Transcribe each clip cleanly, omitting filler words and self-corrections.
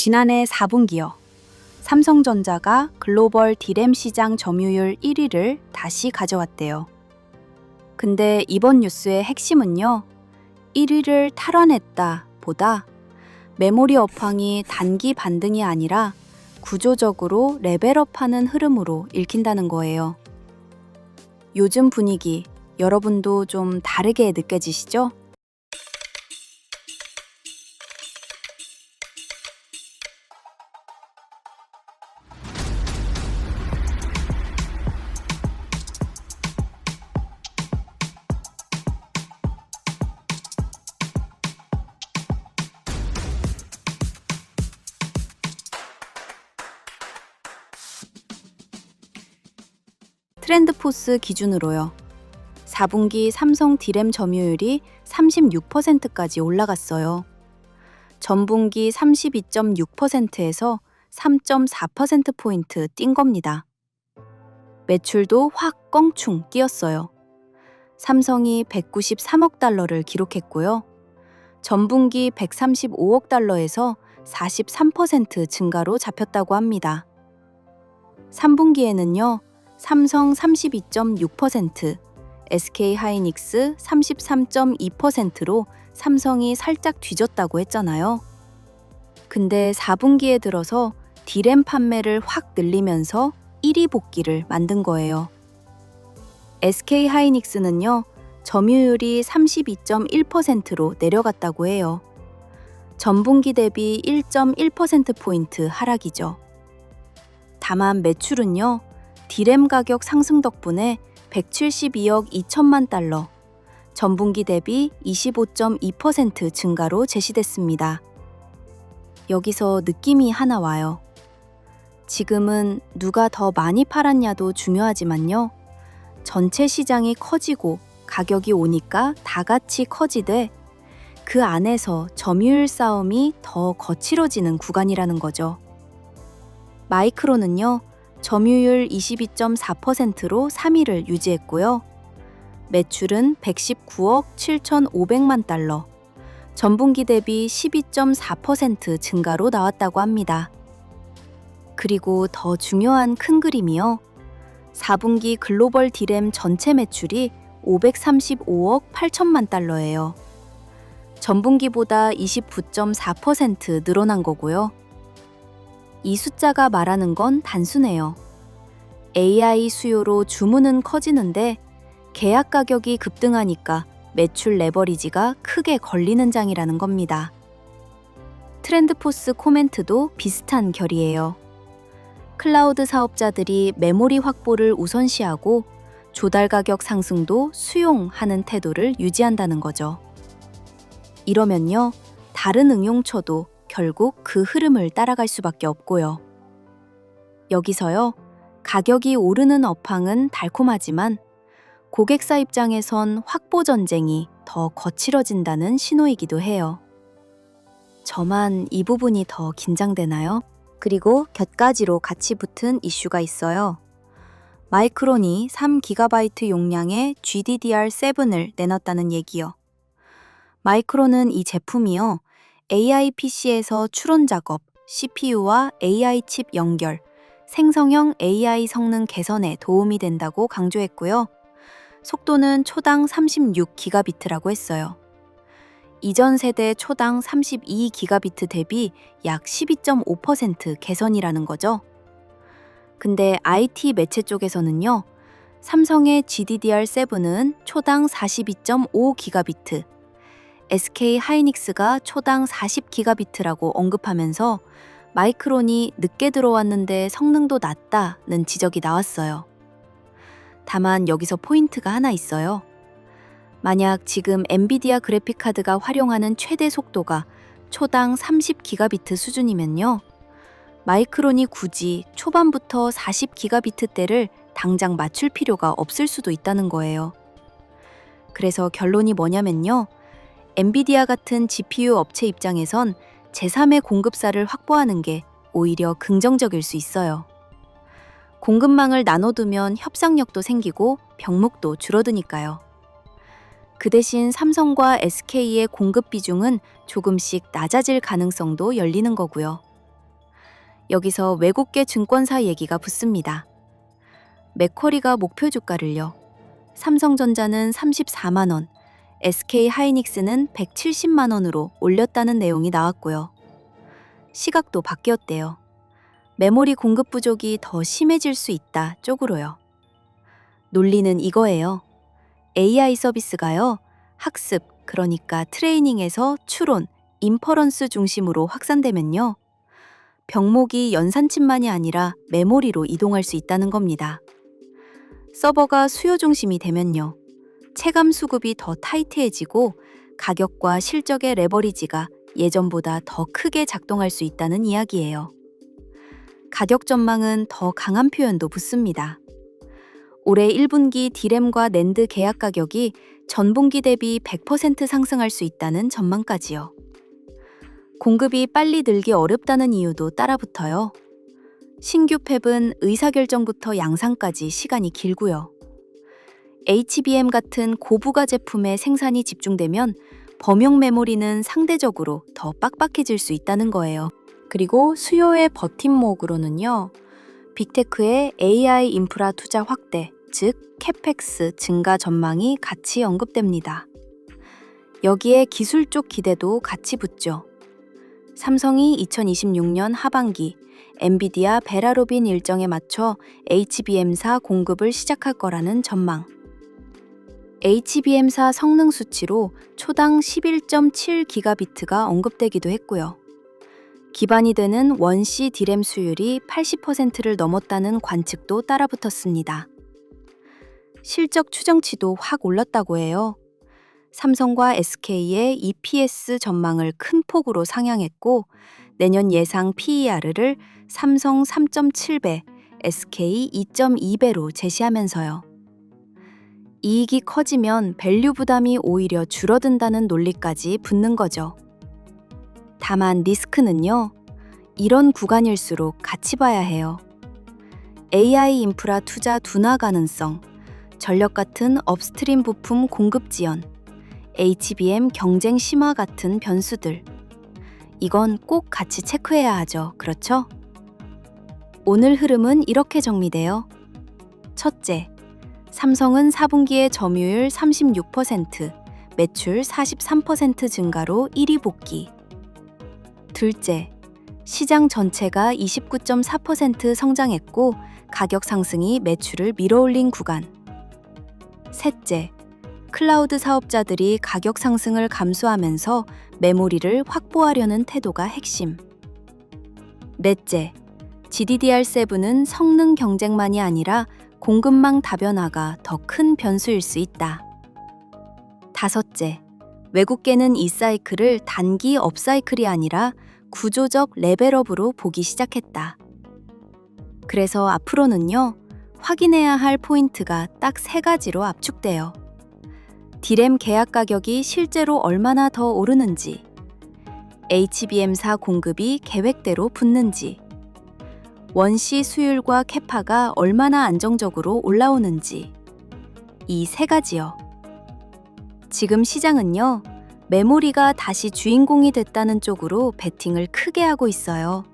지난해 4분기요. 삼성전자가 글로벌 D램 시장 점유율 1위를 다시 가져왔대요. 근데 이번 뉴스의 핵심은요. 1위를 탈환했다 보다 메모리 업황이 단기 반등이 아니라 구조적으로 레벨업하는 흐름으로 읽힌다는 거예요. 요즘 분위기 여러분도 좀 다르게 느껴지시죠? 트렌드포스 기준으로요. 4분기 삼성 D램 점유율이 36%까지 올라갔어요. 전분기 32.6%에서 3.4%포인트 뛴 겁니다. 매출도 확 껑충 뛰었어요. 삼성이 193억 달러를 기록했고요. 전분기 135억 달러에서 43% 증가로 잡혔다고 합니다. 3분기에는요. 삼성 32.6%, SK하이닉스 33.2%로 삼성이 살짝 뒤졌다고 했잖아요. 근데 4분기에 들어서 D램 판매를 확 늘리면서 1위 복귀를 만든 거예요. SK하이닉스는요, 점유율이 32.1%로 내려갔다고 해요. 전분기 대비 1.1%포인트 하락이죠. 다만 매출은요, D램 가격 상승 덕분에 172억 2천만 달러, 전분기 대비 25.2% 증가로 제시됐습니다. 여기서 느낌이 하나 와요. 지금은 누가 더 많이 팔았냐도 중요하지만요. 전체 시장이 커지고 가격이 오니까 다 같이 커지되 그 안에서 점유율 싸움이 더 거칠어지는 구간이라는 거죠. 마이크론은요. 점유율 22.4%로 3위를 유지했고요. 매출은 119억 7,500만 달러, 전분기 대비 12.4% 증가로 나왔다고 합니다. 그리고 더 중요한 큰 그림이요. 4분기 글로벌 D램 전체 매출이 535억 8천만 달러예요. 전분기보다 29.4% 늘어난 거고요. 이 숫자가 말하는 건 단순해요. AI 수요로 주문은 커지는데 계약 가격이 급등하니까 매출 레버리지가 크게 걸리는 장이라는 겁니다. 트렌드포스 코멘트도 비슷한 결이에요. 클라우드 사업자들이 메모리 확보를 우선시하고 조달 가격 상승도 수용하는 태도를 유지한다는 거죠. 이러면요, 다른 응용처도 결국 그 흐름을 따라갈 수밖에 없고요. 여기서요, 가격이 오르는 업황은 달콤하지만 고객사 입장에선 확보 전쟁이 더 거칠어진다는 신호이기도 해요. 저만 이 부분이 더 긴장되나요? 그리고 곁가지로 같이 붙은 이슈가 있어요. 마이크론이 3GB 용량의 GDDR7을 내놨다는 얘기요. 마이크론은 이 제품이요. AI PC에서 추론 작업, CPU와 AI 칩 연결, 생성형 AI 성능 개선에 도움이 된다고 강조했고요. 속도는 초당 36GB라고 했어요. 이전 세대 초당 32GB 대비 약 12.5% 개선이라는 거죠. 근데 IT 매체 쪽에서는요. 삼성의 GDDR7은 초당 42.5GB, SK하이닉스가 초당 40GB라고 언급하면서 마이크론이 늦게 들어왔는데 성능도 낮다는 지적이 나왔어요. 다만 여기서 포인트가 하나 있어요. 만약 지금 엔비디아 그래픽카드가 활용하는 최대 속도가 초당 30GB 수준이면요. 마이크론이 굳이 초반부터 40GB대를 당장 맞출 필요가 없을 수도 있다는 거예요. 그래서 결론이 뭐냐면요. 엔비디아 같은 GPU 업체 입장에선 제3의 공급사를 확보하는 게 오히려 긍정적일 수 있어요. 공급망을 나눠두면 협상력도 생기고 병목도 줄어드니까요. 그 대신 삼성과 SK의 공급 비중은 조금씩 낮아질 가능성도 열리는 거고요. 여기서 외국계 증권사 얘기가 붙습니다. 맥쿼리가 목표 주가를요. 삼성전자는 34만 원, SK 하이닉스는 170만 원으로 올렸다는 내용이 나왔고요. 시각도 바뀌었대요. 메모리 공급 부족이 더 심해질 수 있다 쪽으로요. 논리는 이거예요. AI 서비스가요. 학습, 그러니까 트레이닝에서 추론, 인퍼런스 중심으로 확산되면요. 병목이 연산칩만이 아니라 메모리로 이동할 수 있다는 겁니다. 서버가 수요 중심이 되면요. 체감 수급이 더 타이트해지고 가격과 실적의 레버리지가 예전보다 더 크게 작동할 수 있다는 이야기예요. 가격 전망은 더 강한 표현도 붙습니다. 올해 1분기 디램과 낸드 계약 가격이 전분기 대비 100% 상승할 수 있다는 전망까지요. 공급이 빨리 늘기 어렵다는 이유도 따라붙어요. 신규 팹은 의사결정부터 양산까지 시간이 길고요. HBM 같은 고부가 제품의 생산이 집중되면 범용 메모리는 상대적으로 더 빡빡해질 수 있다는 거예요. 그리고 수요의 버팀목으로는요. 빅테크의 AI 인프라 투자 확대, 즉 캐펙스 증가 전망이 같이 언급됩니다. 여기에 기술 쪽 기대도 같이 붙죠. 삼성이 2026년 하반기 엔비디아 베라로빈 일정에 맞춰 HBM사 공급을 시작할 거라는 전망. HBM사 성능 수치로 초당 11.7기가비트가 언급되기도 했고요. 기반이 되는 원C 디램 수율이 80%를 넘었다는 관측도 따라붙었습니다. 실적 추정치도 확 올랐다고 해요. 삼성과 SK의 EPS 전망을 큰 폭으로 상향했고 내년 예상 PER을 삼성 3.7배, SK 2.2배로 제시하면서요. 이익이 커지면 밸류 부담이 오히려 줄어든다는 논리까지 붙는 거죠. 다만 리스크는요. 이런 구간일수록 같이 봐야 해요. AI 인프라 투자 둔화 가능성, 전력 같은 업스트림 부품 공급 지연, HBM 경쟁 심화 같은 변수들. 이건 꼭 같이 체크해야 하죠. 그렇죠? 오늘 흐름은 이렇게 정리돼요. 첫째, 삼성은 4분기에 점유율 36%, 매출 43% 증가로 1위 복귀. 둘째, 시장 전체가 29.4% 성장했고 가격 상승이 매출을 밀어올린 구간. 셋째, 클라우드 사업자들이 가격 상승을 감수하면서 메모리를 확보하려는 태도가 핵심. 넷째, GDDR7은 성능 경쟁만이 아니라 공급망 다변화가 더 큰 변수일 수 있다. 다섯째, 외국계는 이 사이클을 단기 업사이클이 아니라 구조적 레벨업으로 보기 시작했다. 그래서 앞으로는요, 확인해야 할 포인트가 딱 3가지로 압축돼요. 디램 계약 가격이 실제로 얼마나 더 오르는지, HBM사 공급이 계획대로 붙는지, 원C 수율과 캐파가 얼마나 안정적으로 올라오는지, 이 3가지요. 지금 시장은요, 메모리가 다시 주인공이 됐다는 쪽으로 베팅을 크게 하고 있어요.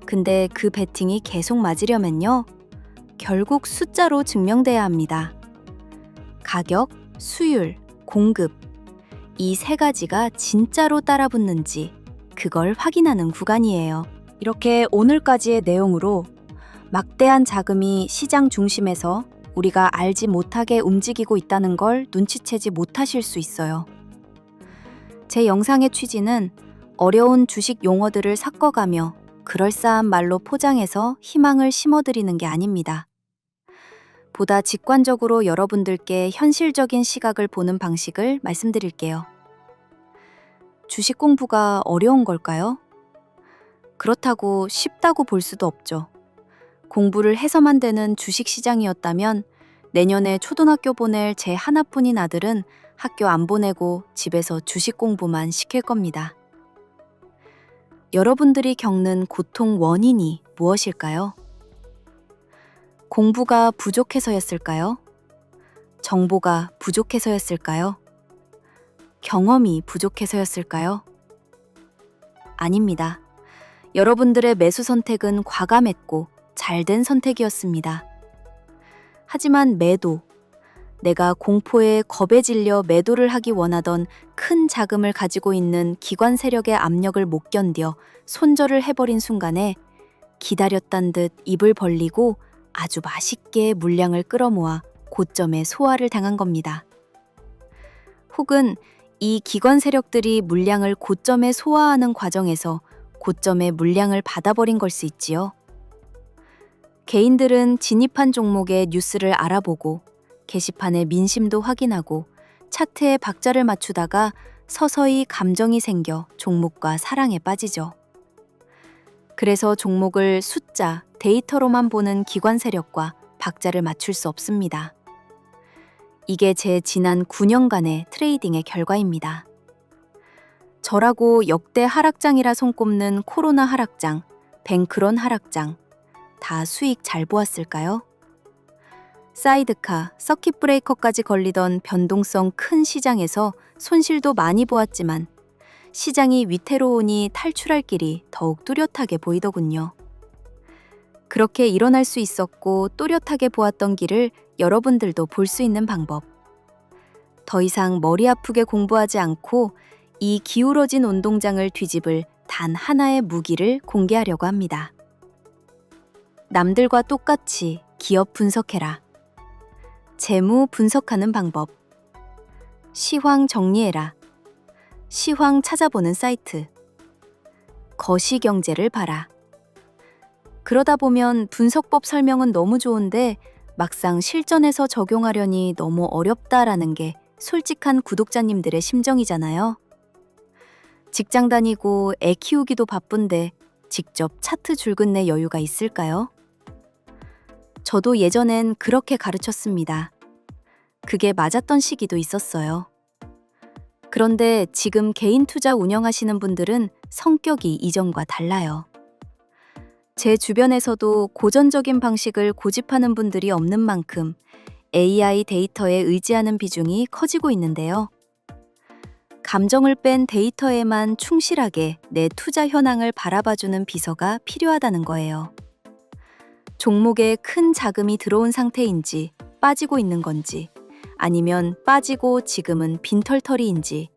근데 그 베팅이 계속 맞으려면요, 결국 숫자로 증명돼야 합니다. 가격, 수율, 공급, 이 3가지가 진짜로 따라붙는지 그걸 확인하는 구간이에요. 이렇게 오늘까지의 내용으로 막대한 자금이 시장 중심에서 우리가 알지 못하게 움직이고 있다는 걸 눈치채지 못하실 수 있어요. 제 영상의 취지는 어려운 주식 용어들을 섞어가며 그럴싸한 말로 포장해서 희망을 심어드리는 게 아닙니다. 보다 직관적으로 여러분들께 현실적인 시각을 보는 방식을 말씀드릴게요. 주식 공부가 어려운 걸까요? 그렇다고 쉽다고 볼 수도 없죠. 공부를 해서만 되는 주식 시장이었다면 내년에 초등학교 보낼 제 하나뿐인 아들은 학교 안 보내고 집에서 주식 공부만 시킬 겁니다. 여러분들이 겪는 고통 원인이 무엇일까요? 공부가 부족해서였을까요? 정보가 부족해서였을까요? 경험이 부족해서였을까요? 아닙니다. 여러분들의 매수 선택은 과감했고 잘된 선택이었습니다. 하지만 매도, 내가 공포에 겁에 질려 매도를 하기 원하던 큰 자금을 가지고 있는 기관 세력의 압력을 못 견뎌 손절을 해버린 순간에 기다렸단 듯 입을 벌리고 아주 맛있게 물량을 끌어모아 고점에 소화를 당한 겁니다. 혹은 이 기관 세력들이 물량을 고점에 소화하는 과정에서 고점에 물량을 받아버린 걸 수 있지요. 개인들은 진입한 종목의 뉴스를 알아보고 게시판의 민심도 확인하고 차트에 박자를 맞추다가 서서히 감정이 생겨 종목과 사랑에 빠지죠. 그래서 종목을 숫자, 데이터로만 보는 기관 세력과 박자를 맞출 수 없습니다. 이게 제 지난 9년간의 트레이딩의 결과입니다. 저라고 역대 하락장이라 손꼽는 코로나 하락장, 뱅크런 하락장, 다 수익 잘 보았을까요? 사이드카, 서킷 브레이커까지 걸리던 변동성 큰 시장에서 손실도 많이 보았지만 시장이 위태로우니 탈출할 길이 더욱 뚜렷하게 보이더군요. 그렇게 일어날 수 있었고 또렷하게 보았던 길을 여러분들도 볼 수 있는 방법. 더 이상 머리 아프게 공부하지 않고 이 기울어진 운동장을 뒤집을 단 하나의 무기를 공개하려고 합니다. 남들과 똑같이 기업 분석해라. 재무 분석하는 방법. 시황 정리해라. 시황 찾아보는 사이트. 거시경제를 봐라. 그러다 보면 분석법 설명은 너무 좋은데 막상 실전에서 적용하려니 너무 어렵다라는 게 솔직한 구독자님들의 심정이잖아요. 직장 다니고 애 키우기도 바쁜데 직접 차트 줄긋낼 여유가 있을까요? 저도 예전엔 그렇게 가르쳤습니다. 그게 맞았던 시기도 있었어요. 그런데 지금 개인 투자 운영하시는 분들은 성격이 이전과 달라요. 제 주변에서도 고전적인 방식을 고집하는 분들이 없는 만큼 AI 데이터에 의지하는 비중이 커지고 있는데요. 감정을 뺀 데이터에만 충실하게 내 투자 현황을 바라봐주는 비서가 필요하다는 거예요. 종목에 큰 자금이 들어온 상태인지 빠지고 있는 건지 아니면 빠지고 지금은 빈털터리인지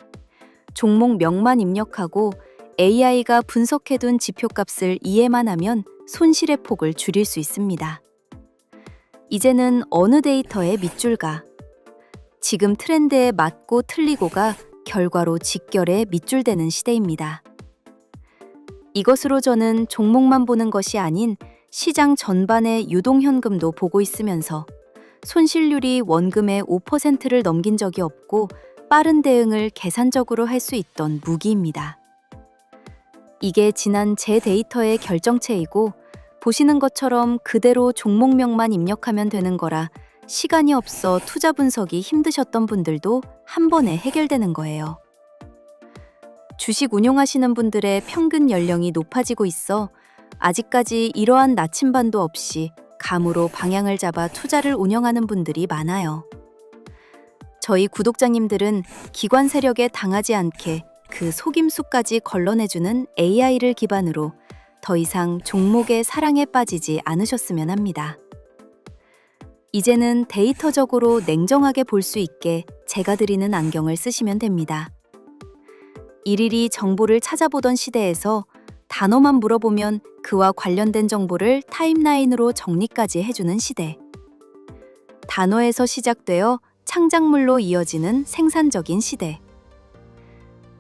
종목 명만 입력하고 AI가 분석해둔 지표값을 이해만 하면 손실의 폭을 줄일 수 있습니다. 이제는 어느 데이터의 밑줄가, 지금 트렌드에 맞고 틀리고가 결과로 직결에 밑줄되는 시대입니다. 이것으로 저는 종목만 보는 것이 아닌 시장 전반의 유동현금도 보고 있으면서 손실률이 원금의 5%를 넘긴 적이 없고 빠른 대응을 계산적으로 할 수 있던 무기입니다. 이게 지난 제 데이터의 결정체이고 보시는 것처럼 그대로 종목명만 입력하면 되는 거라 시간이 없어 투자 분석이 힘드셨던 분들도 한 번에 해결되는 거예요. 주식 운용하시는 분들의 평균 연령이 높아지고 있어 아직까지 이러한 나침반도 없이 감으로 방향을 잡아 투자를 운영하는 분들이 많아요. 저희 구독자님들은 기관 세력에 당하지 않게 그 속임수까지 걸러내주는 AI를 기반으로 더 이상 종목의 사랑에 빠지지 않으셨으면 합니다. 이제는 데이터적으로 냉정하게 볼 수 있게 제가 드리는 안경을 쓰시면 됩니다. 일일이 정보를 찾아보던 시대에서 단어만 물어보면 그와 관련된 정보를 타임라인으로 정리까지 해주는 시대. 단어에서 시작되어 창작물로 이어지는 생산적인 시대.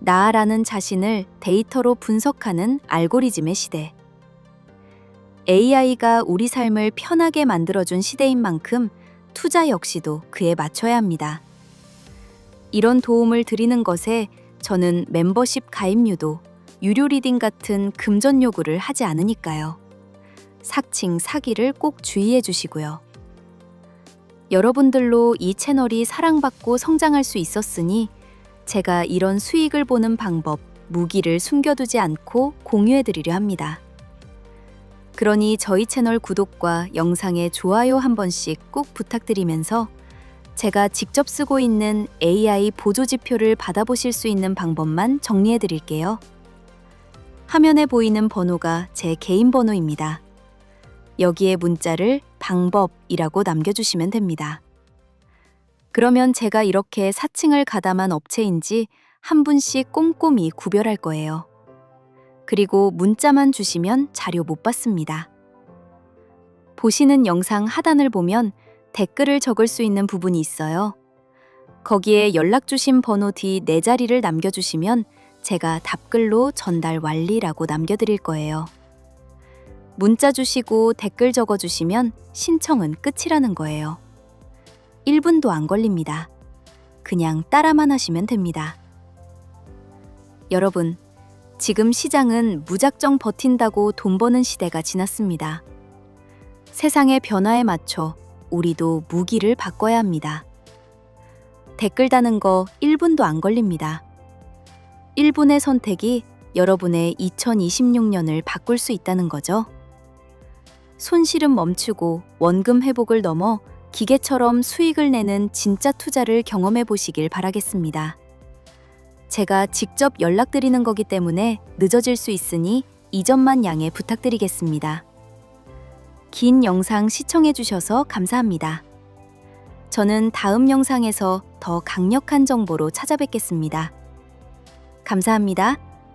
나라는 자신을 데이터로 분석하는 알고리즘의 시대. AI가 우리 삶을 편하게 만들어준 시대인 만큼 투자 역시도 그에 맞춰야 합니다. 이런 도움을 드리는 것에 저는 멤버십 가입료도 유료 리딩 같은 금전 요구를 하지 않으니까요. 사칭, 사기를 꼭 주의해 주시고요. 여러분들로 이 채널이 사랑받고 성장할 수 있었으니 제가 이런 수익을 보는 방법, 무기를 숨겨두지 않고 공유해 드리려 합니다. 그러니 저희 채널 구독과 영상에 좋아요 한 번씩 꼭 부탁드리면서 제가 직접 쓰고 있는 AI 보조지표를 받아보실 수 있는 방법만 정리해 드릴게요. 화면에 보이는 번호가 제 개인 번호입니다. 여기에 문자를 방법이라고 남겨주시면 됩니다. 그러면 제가 이렇게 사칭을 가담한 업체인지 한 분씩 꼼꼼히 구별할 거예요. 그리고 문자만 주시면 자료 못 받습니다. 보시는 영상 하단을 보면 댓글을 적을 수 있는 부분이 있어요. 거기에 연락 주신 번호 뒤 4자리를 남겨주시면 제가 답글로 전달 완리라고 남겨드릴 거예요. 문자 주시고 댓글 적어주시면 신청은 끝이라는 거예요. 1분도 안 걸립니다. 그냥 따라만 하시면 됩니다. 여러분, 지금 시장은 무작정 버틴다고 돈 버는 시대가 지났습니다. 세상의 변화에 맞춰 우리도 무기를 바꿔야 합니다. 댓글 다는 거 1분도 안 걸립니다. 1분의 선택이 여러분의 2026년을 바꿀 수 있다는 거죠. 손실은 멈추고 원금 회복을 넘어 기계처럼 수익을 내는 진짜 투자를 경험해 보시길 바라겠습니다. 제가 직접 연락드리는 거기 때문에 늦어질 수 있으니 이 점만 양해 부탁드리겠습니다. 긴 영상 시청해 주셔서 감사합니다. 저는 다음 영상에서 더 강력한 정보로 찾아뵙겠습니다. 감사합니다.